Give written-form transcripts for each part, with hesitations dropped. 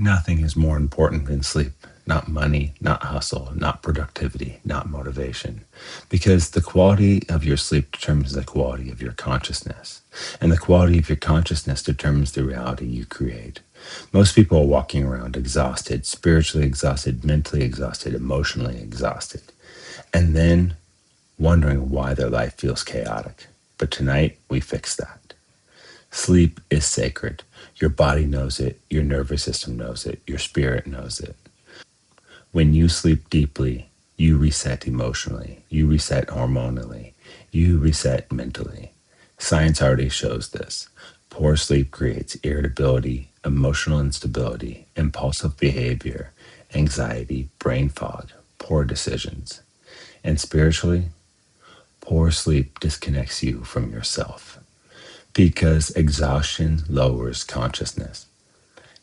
Nothing is more important than sleep. Not money, not hustle, not productivity, not motivation. Because the quality of your sleep determines the quality of your consciousness. And the quality of your consciousness determines the reality you create. Most people are walking around exhausted, spiritually exhausted, mentally exhausted, emotionally exhausted, and then wondering why their life feels chaotic. But tonight, we fix that. Sleep is sacred. Your body knows it, your nervous system knows it, your spirit knows it. When you sleep deeply, you reset emotionally, you reset hormonally, you reset mentally. Science already shows this. Poor sleep creates irritability, emotional instability, impulsive behavior, anxiety, brain fog, poor decisions. And spiritually, poor sleep disconnects you from yourself because exhaustion lowers consciousness.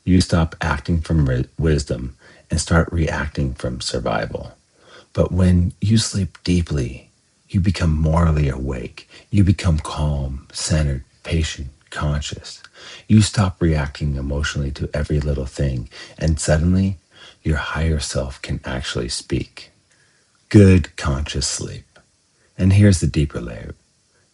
You stop acting from wisdom and start reacting from survival. But when you sleep deeply, you become morally awake. You become calm, centered, patient, conscious. You stop reacting emotionally to every little thing, and suddenly your higher self can actually speak. Good conscious sleep. And here's the deeper layer.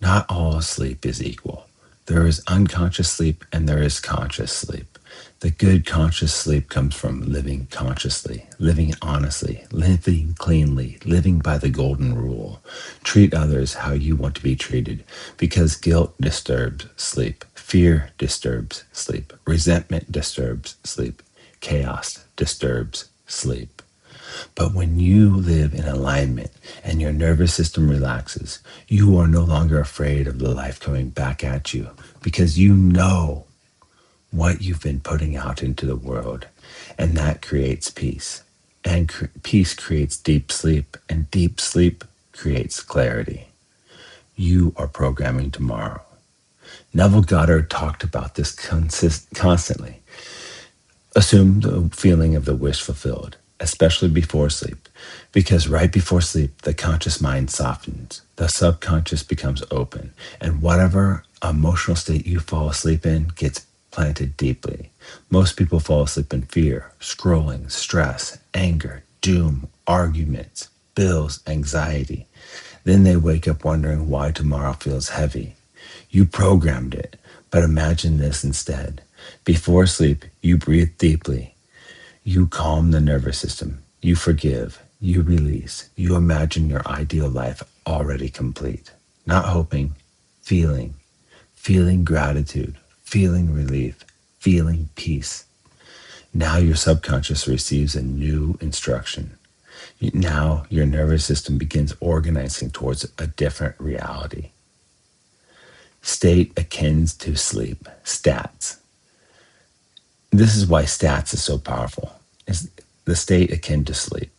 Not all sleep is equal. There is unconscious sleep and there is conscious sleep. The good conscious sleep comes from living consciously, living honestly, living cleanly, living by the golden rule. Treat others how you want to be treated because guilt disturbs sleep, fear disturbs sleep, resentment disturbs sleep, chaos disturbs sleep. But when you live in alignment and your nervous system relaxes, you are no longer afraid of the life coming back at you because you know what you've been putting out into the world. And that creates peace. And peace creates deep sleep. And deep sleep creates clarity. You are programming tomorrow. Neville Goddard talked about this constantly. Assume the feeling of the wish fulfilled, especially before sleep, because right before sleep, the conscious mind softens, the subconscious becomes open, and whatever emotional state you fall asleep in gets planted deeply. Most people fall asleep in fear, scrolling, stress, anger, doom, arguments, bills, anxiety. Then they wake up wondering why tomorrow feels heavy. You programmed it, but imagine this instead. Before sleep, you breathe deeply. You calm the nervous system. You forgive. You release. You imagine your ideal life already complete. Not hoping, feeling. Feeling gratitude. Feeling relief. Feeling peace. Now your subconscious receives a new instruction. Now your nervous system begins organizing towards a different reality. State akin to sleep. Stats. This is why stats is so powerful. Is the state akin to sleep.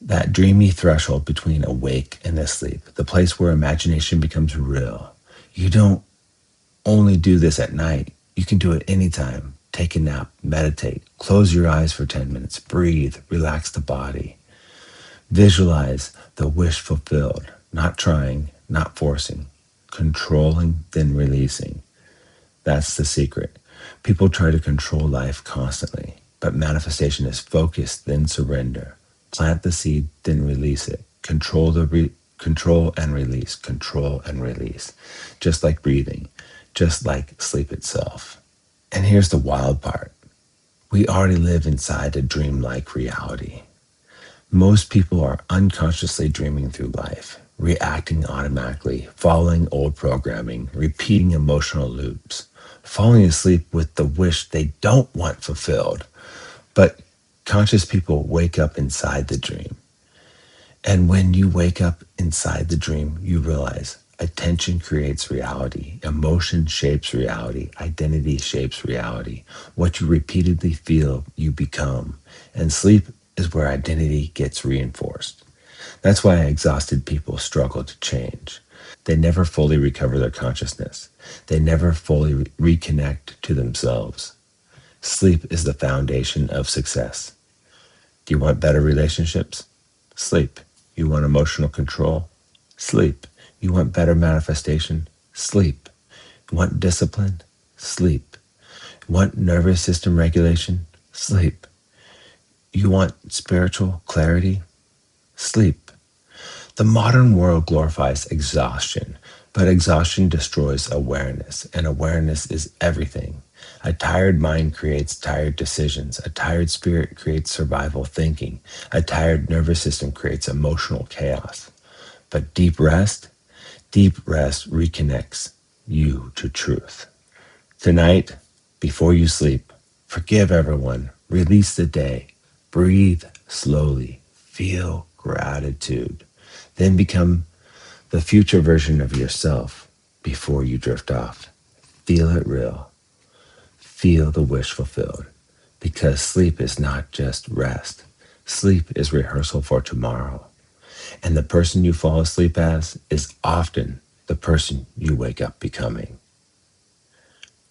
That dreamy threshold between awake and asleep, the place where imagination becomes real. You don't only do this at night. You can do it anytime. Take a nap, meditate, close your eyes for 10 minutes, breathe, relax the body. Visualize the wish fulfilled, not trying, not forcing, controlling, then releasing. That's the secret. People try to control life constantly, but manifestation is focus, then surrender. Plant the seed, then release it. Control and release. Control and release. Just like breathing, just like sleep itself. And here's the wild part. We already live inside a dreamlike reality. Most people are unconsciously dreaming through life, reacting automatically, following old programming, repeating emotional loops, falling asleep with the wish they don't want fulfilled. But conscious people wake up inside the dream. And when you wake up inside the dream, you realize attention creates reality, emotion shapes reality, identity shapes reality. What you repeatedly feel, you become. And sleep is where identity gets reinforced. That's why exhausted people struggle to change. They never fully recover their consciousness. They never fully reconnect to themselves. Sleep is the foundation of success. Do you want better relationships? Sleep. You want emotional control? Sleep. You want better manifestation? Sleep. You want discipline? Sleep. You want nervous system regulation? Sleep. You want spiritual clarity? Sleep. The modern world glorifies exhaustion, but exhaustion destroys awareness, and awareness is everything. A tired mind creates tired decisions. A tired spirit creates survival thinking. A tired nervous system creates emotional chaos. But deep rest reconnects you to truth. Tonight, before you sleep, forgive everyone, release the day, breathe slowly, feel gratitude, then become the future version of yourself before you drift off. Feel it real, feel the wish fulfilled, because sleep is not just rest. Sleep is rehearsal for tomorrow. And the person you fall asleep as is often the person you wake up becoming.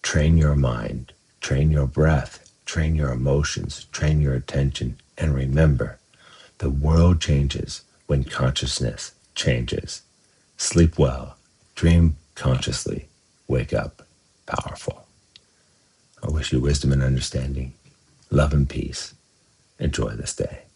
Train your mind, train your breath, train your emotions, train your attention, and remember, the world changes when consciousness changes. Sleep well, dream consciously, wake up powerful. I wish you wisdom and understanding, love and peace. Enjoy this day.